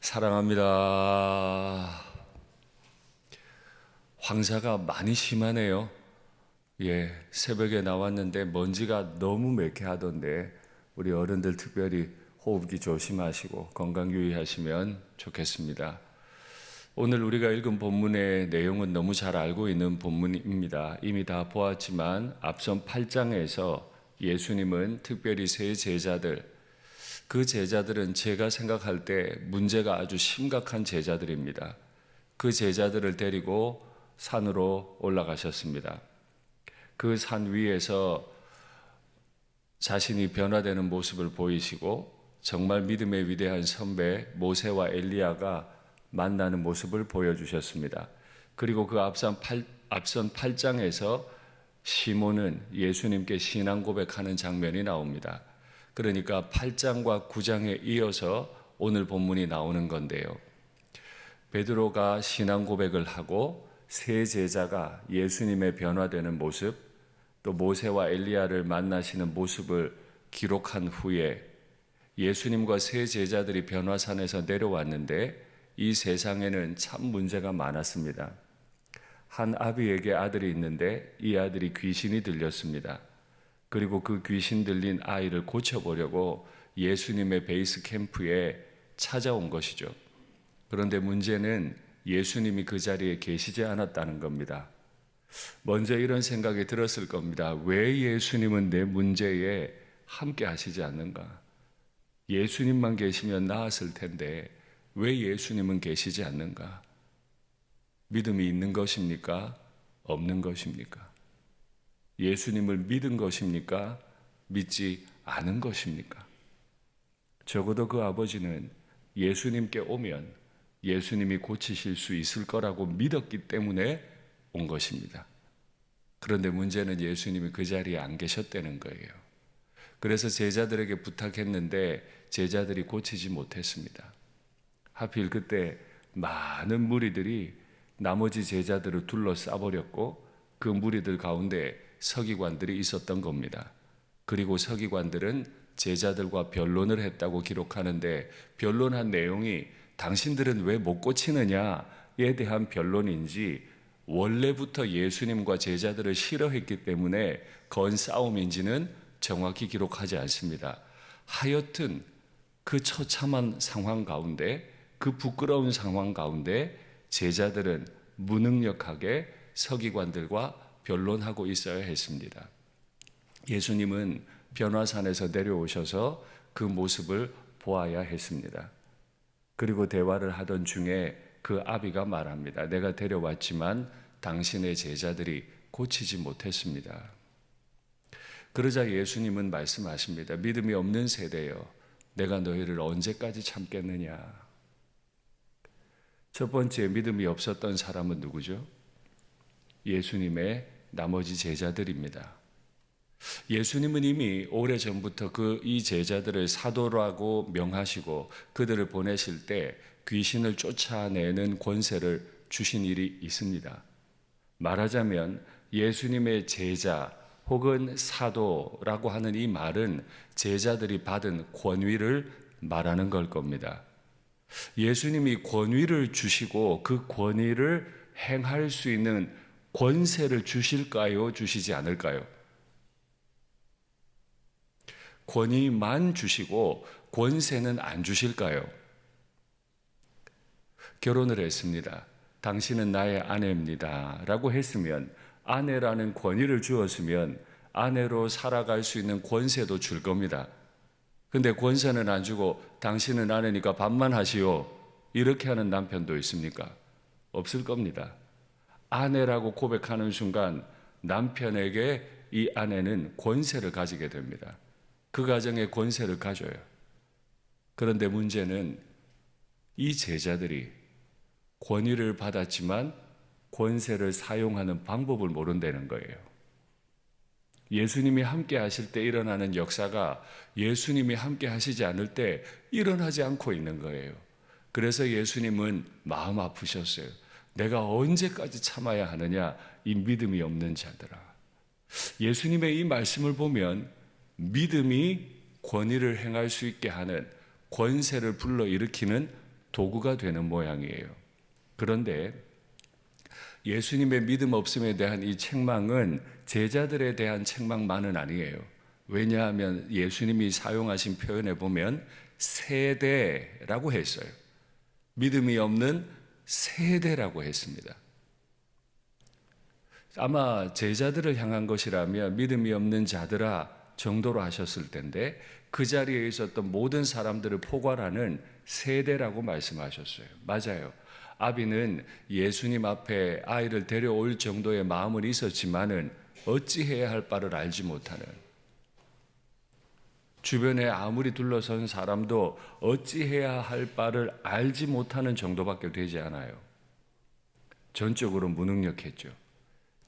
사랑합니다. 황사가 많이 심하네요. 새벽에 나왔는데 먼지가 너무 매캐하던데 우리 어른들 특별히 호흡기 조심하시고 건강 유의하시면 좋겠습니다. 오늘 우리가 읽은 본문의 내용은 너무 잘 알고 있는 본문입니다. 이미 다 보았지만 앞선 8장에서 예수님은 특별히 세 제자들, 그 제자들은 제가 생각할 때 문제가 아주 심각한 제자들입니다. 그 제자들을 데리고 산으로 올라가셨습니다. 그 산 위에서 자신이 변화되는 모습을 보이시고 정말 믿음의 위대한 선배 모세와 엘리야가 만나는 모습을 보여주셨습니다. 그리고 그 앞선 8장에서 시몬은 예수님께 신앙 고백하는 장면이 나옵니다. 그러니까 8장과 9장에 이어서 오늘 본문이 나오는 건데요. 베드로가 신앙 고백을 하고 세 제자가 예수님의 변화되는 모습, 또 모세와 엘리야를 만나시는 모습을 기록한 후에 예수님과 세 제자들이 변화산에서 내려왔는데 이 세상에는 참 문제가 많았습니다. 한 아비에게 아들이 있는데 이 아들이 귀신이 들렸습니다. 그리고 그 귀신 들린 아이를 고쳐보려고 예수님의 베이스 캠프에 찾아온 것이죠. 그런데 문제는 예수님이 그 자리에 계시지 않았다는 겁니다. 먼저 이런 생각이 들었을 겁니다. 왜 예수님은 내 문제에 함께 하시지 않는가? 예수님만 계시면 나았을 텐데 왜 예수님은 계시지 않는가? 믿음이 있는 것입니까? 없는 것입니까? 예수님을 믿은 것입니까? 믿지 않은 것입니까? 적어도 그 아버지는 예수님께 오면 예수님이 고치실 수 있을 거라고 믿었기 때문에 온 것입니다. 그런데 문제는 예수님이 그 자리에 안 계셨다는 거예요. 그래서 제자들에게 부탁했는데 제자들이 고치지 못했습니다. 하필 그때 많은 무리들이 나머지 제자들을 둘러싸버렸고 그 무리들 가운데 서기관들이 있었던 겁니다. 그리고 서기관들은 제자들과 변론을 했다고 기록하는데 변론한 내용이 당신들은 왜 못 고치느냐에 대한 변론인지 원래부터 예수님과 제자들을 싫어했기 때문에 건 싸움인지는 정확히 기록하지 않습니다. 하여튼 그 처참한 상황 가운데, 그 부끄러운 상황 가운데 제자들은 무능력하게 서기관들과 변론하고 있어야 했습니다. 예수님은 변화산에서 내려오셔서 그 모습을 보아야 했습니다. 그리고 대화를 하던 중에 그 아비가 말합니다. 내가 데려왔지만 당신의 제자들이 고치지 못했습니다. 그러자 예수님은 말씀하십니다. 믿음이 없는 세대여, 내가 너희를 언제까지 참겠느냐? 첫 번째 믿음이 없었던 사람은 누구죠? 예수님의 나머지 제자들입니다. 예수님은 이미 오래전부터 이 제자들을 사도라고 명하시고 그들을 보내실 때 귀신을 쫓아내는 권세를 주신 일이 있습니다. 말하자면 예수님의 제자 혹은 사도라고 하는 이 말은 제자들이 받은 권위를 말하는 걸 겁니다. 예수님이 권위를 주시고 그 권위를 행할 수 있는 권세를 주실까요? 주시지 않을까요? 권위만 주시고 권세는 안 주실까요? 결혼을 했습니다. 당신은 나의 아내입니다. 라고 했으면 아내라는 권위를 주었으면 아내로 살아갈 수 있는 권세도 줄 겁니다. 근데 권세는 안 주고 당신은 아내니까 밥만 하시오. 이렇게 하는 남편도 있습니까? 없을 겁니다. 아내라고 고백하는 순간 남편에게 이 아내는 권세를 가지게 됩니다. 그 가정에 권세를 가져요. 그런데 문제는 이 제자들이 권위를 받았지만 권세를 사용하는 방법을 모른다는 거예요. 예수님이 함께 하실 때 일어나는 역사가 예수님이 함께 하시지 않을 때 일어나지 않고 있는 거예요. 그래서 예수님은 마음 아프셨어요. 내가 언제까지 참아야 하느냐, 이 믿음이 없는 자들아. 예수님의 이 말씀을 보면 믿음이 권위를 행할 수 있게 하는, 권세를 불러일으키는 도구가 되는 모양이에요. 그런데 예수님의 믿음 없음에 대한 이 책망은 제자들에 대한 책망만은 아니에요. 왜냐하면 예수님이 사용하신 표현에 보면 세대라고 했어요. 믿음이 없는 세대라고 했습니다. 아마 제자들을 향한 것이라면 믿음이 없는 자들아 정도로 하셨을 텐데 그 자리에 있었던 모든 사람들을 포괄하는 세대라고 말씀하셨어요. 맞아요. 아비는 예수님 앞에 아이를 데려올 정도의 마음은 있었지만은 어찌해야 할 바를 알지 못하는, 주변에 아무리 둘러선 사람도 어찌해야 할 바를 알지 못하는 정도밖에 되지 않아요. 전적으로 무능력했죠.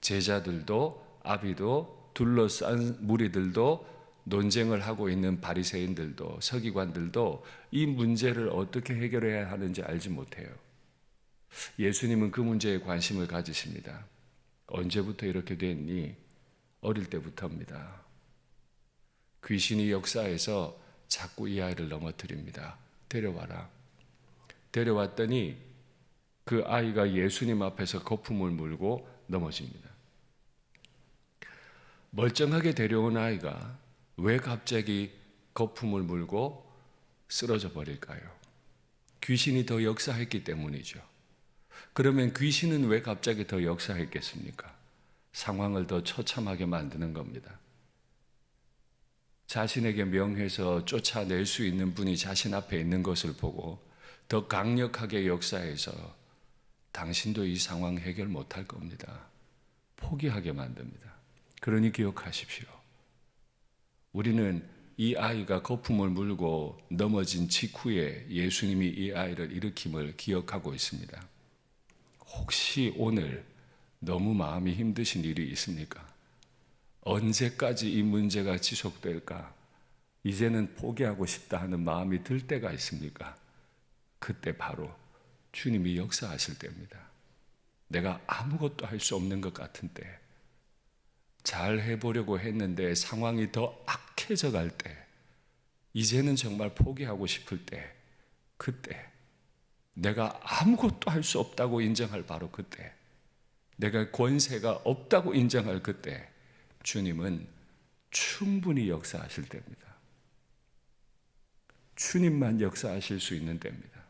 제자들도 아비도 둘러싼 무리들도 논쟁을 하고 있는 바리새인들도 서기관들도 이 문제를 어떻게 해결해야 하는지 알지 못해요. 예수님은 그 문제에 관심을 가지십니다. 언제부터 이렇게 됐니? 어릴 때부터입니다. 귀신이 역사해서 자꾸 이 아이를 넘어뜨립니다. 데려와라. 데려왔더니 그 아이가 예수님 앞에서 거품을 물고 넘어집니다. 멀쩡하게 데려온 아이가 왜 갑자기 거품을 물고 쓰러져 버릴까요? 귀신이 더 역사했기 때문이죠. 그러면 귀신은 왜 갑자기 더 역사했겠습니까? 상황을 더 처참하게 만드는 겁니다. 자신에게 명해서 쫓아낼 수 있는 분이 자신 앞에 있는 것을 보고 더 강력하게 역사해서 당신도 이 상황 해결 못할 겁니다. 포기하게 만듭니다. 그러니 기억하십시오. 우리는 이 아이가 거품을 물고 넘어진 직후에 예수님이 이 아이를 일으킴을 기억하고 있습니다. 혹시 오늘 너무 마음이 힘드신 일이 있습니까? 언제까지 이 문제가 지속될까? 이제는 포기하고 싶다 하는 마음이 들 때가 있습니까? 그때 바로 주님이 역사하실 때입니다. 내가 아무것도 할 수 없는 것 같은 때, 잘 해보려고 했는데 상황이 더 악해져 갈 때, 이제는 정말 포기하고 싶을 때, 그때 내가 아무것도 할 수 없다고 인정할 바로 그때, 내가 권세가 없다고 인정할 그때 주님은 충분히 역사하실 때입니다. 주님만 역사하실 수 있는 때입니다.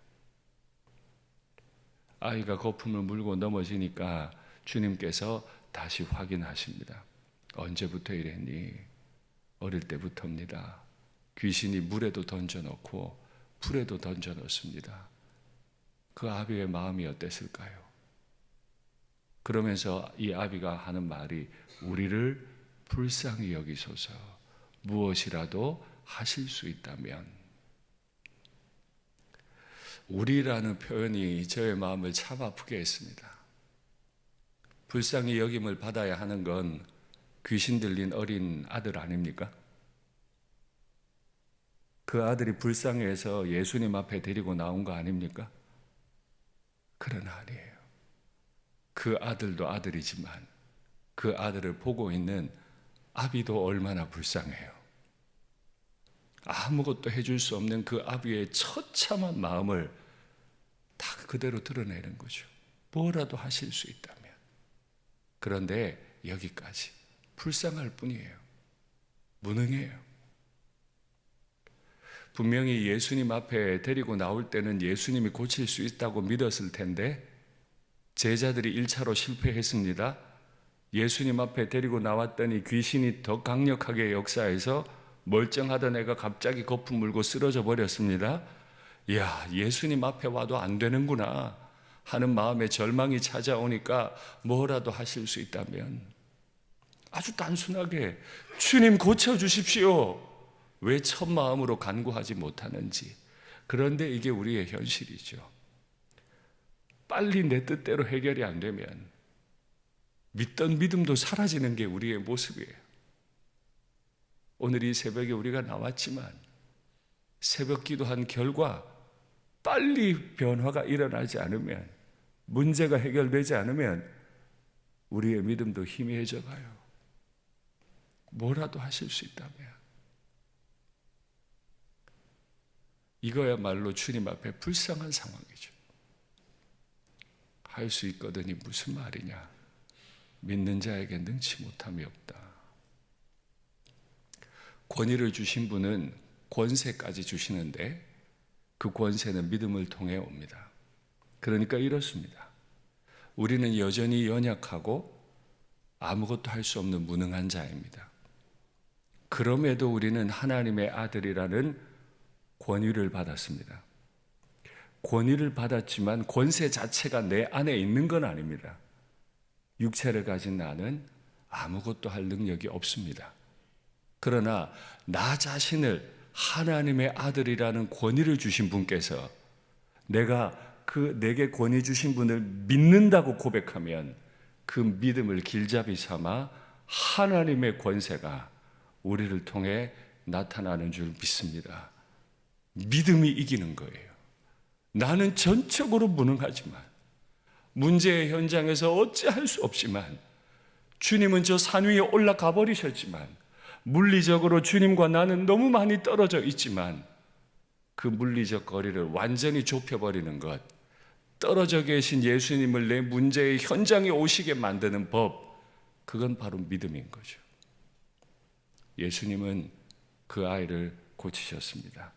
아이가 거품을 물고 넘어지니까 주님께서 다시 확인하십니다. 언제부터 이랬니? 어릴 때부터입니다. 귀신이 물에도 던져놓고 불에도 던져놓습니다. 그 아비의 마음이 어땠을까요? 그러면서 이 아비가 하는 말이 우리를 불쌍히 여기소서, 무엇이라도 하실 수 있다면. 우리라는 표현이 저의 마음을 참 아프게 했습니다. 불쌍히 여김을 받아야 하는 건 귀신 들린 어린 아들 아닙니까? 그 아들이 불쌍해서 예수님 앞에 데리고 나온 거 아닙니까? 그러나 아니에요. 그 아들도 아들이지만 그 아들을 보고 있는 아비도 얼마나 불쌍해요. 아무것도 해줄 수 없는 그 아비의 처참한 마음을 다 그대로 드러내는 거죠. 뭐라도 하실 수 있다면. 그런데 여기까지 불쌍할 뿐이에요. 무능해요. 분명히 예수님 앞에 데리고 나올 때는 예수님이 고칠 수 있다고 믿었을 텐데 제자들이 1차로 실패했습니다. 예수님 앞에 데리고 나왔더니 귀신이 더 강력하게 역사해서 멀쩡하던 애가 갑자기 거품 물고 쓰러져 버렸습니다. 이야, 예수님 앞에 와도 안 되는구나 하는 마음에 절망이 찾아오니까 뭐라도 하실 수 있다면 아주 단순하게 주님 고쳐주십시오. 왜 첫 마음으로 간구하지 못하는지. 그런데 이게 우리의 현실이죠. 빨리 내 뜻대로 해결이 안 되면 믿던 믿음도 사라지는 게 우리의 모습이에요. 오늘 이 새벽에 우리가 나왔지만 새벽 기도한 결과 빨리 변화가 일어나지 않으면, 문제가 해결되지 않으면 우리의 믿음도 희미해져 가요. 뭐라도 하실 수 있다면. 이거야말로 주님 앞에 불쌍한 상황이죠. 할 수 있거든이 무슨 말이냐. 믿는 자에게 능치 못함이 없다. 권위를 주신 분은 권세까지 주시는데 그 권세는 믿음을 통해 옵니다. 그러니까 이렇습니다. 우리는 여전히 연약하고 아무것도 할 수 없는 무능한 자입니다. 그럼에도 우리는 하나님의 아들이라는 권위를 받았습니다. 권위를 받았지만 권세 자체가 내 안에 있는 건 아닙니다. 육체를 가진 나는 아무것도 할 능력이 없습니다. 그러나 나 자신을 하나님의 아들이라는 권위를 주신 분께서 내가 내게 권위 주신 분을 믿는다고 고백하면 그 믿음을 길잡이 삼아 하나님의 권세가 우리를 통해 나타나는 줄 믿습니다. 믿음이 이기는 거예요. 나는 전적으로 무능하지만 문제의 현장에서 어찌할 수 없지만 주님은 저 산 위에 올라가 버리셨지만 물리적으로 주님과 나는 너무 많이 떨어져 있지만 그 물리적 거리를 완전히 좁혀버리는 것, 떨어져 계신 예수님을 내 문제의 현장에 오시게 만드는 법, 그건 바로 믿음인 거죠. 예수님은 그 아이를 고치셨습니다.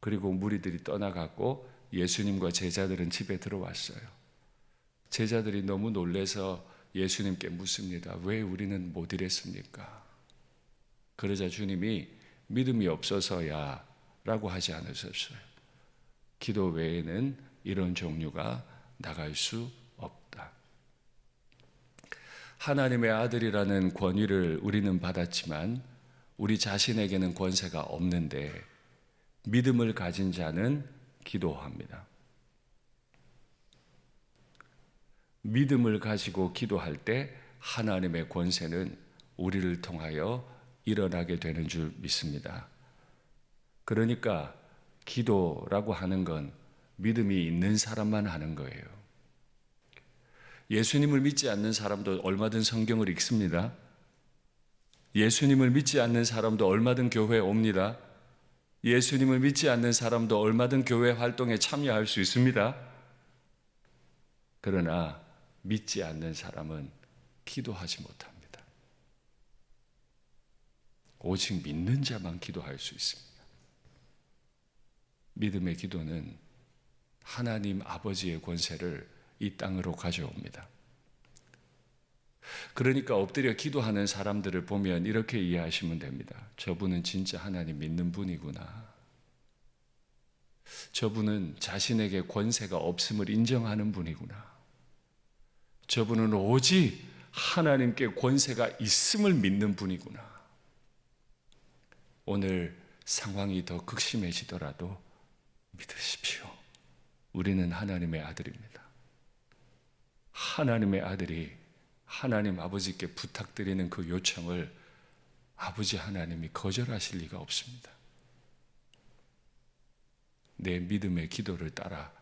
그리고 무리들이 떠나갔고 예수님과 제자들은 집에 들어왔어요. 제자들이 너무 놀라서 예수님께 묻습니다. 왜 우리는 못 이랬습니까? 그러자 주님이 믿음이 없어서야 라고 하지 않으셨어요. 기도 외에는 이런 종류가 나갈 수 없다. 하나님의 아들이라는 권위를 우리는 받았지만 우리 자신에게는 권세가 없는데 믿음을 가진 자는 기도합니다. 믿음을 가지고 기도할 때 하나님의 권세는 우리를 통하여 일어나게 되는 줄 믿습니다. 그러니까 기도라고 하는 건 믿음이 있는 사람만 하는 거예요. 예수님을 믿지 않는 사람도 얼마든 성경을 읽습니다. 예수님을 믿지 않는 사람도 얼마든 교회에 옵니다. 예수님을 믿지 않는 사람도 얼마든 교회 활동에 참여할 수 있습니다. 그러나 믿지 않는 사람은 기도하지 못합니다. 오직 믿는 자만 기도할 수 있습니다. 믿음의 기도는 하나님 아버지의 권세를 이 땅으로 가져옵니다. 그러니까 엎드려 기도하는 사람들을 보면 이렇게 이해하시면 됩니다. 저분은 진짜 하나님 믿는 분이구나. 저분은 자신에게 권세가 없음을 인정하는 분이구나. 저분은 오직 하나님께 권세가 있음을 믿는 분이구나. 오늘 상황이 더 극심해지더라도 믿으십시오. 우리는 하나님의 아들입니다. 하나님의 아들이 하나님 아버지께 부탁드리는 그 요청을 아버지 하나님이 거절하실 리가 없습니다. 내 믿음의 기도를 따라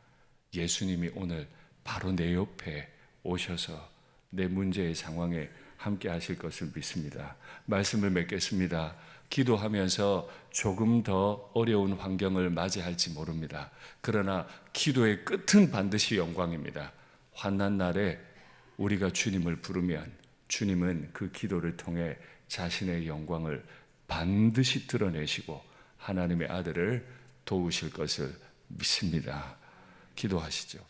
예수님이 오늘 바로 내 옆에 오셔서 내 문제의 상황에 함께 하실 것을 믿습니다. 말씀을 맺겠습니다. 기도하면서 조금 더 어려운 환경을 맞이할지 모릅니다. 그러나 기도의 끝은 반드시 영광입니다. 환난 날에 우리가 주님을 부르면 주님은 그 기도를 통해 자신의 영광을 반드시 드러내시고 하나님의 아들을 도우실 것을 믿습니다. 기도하시죠.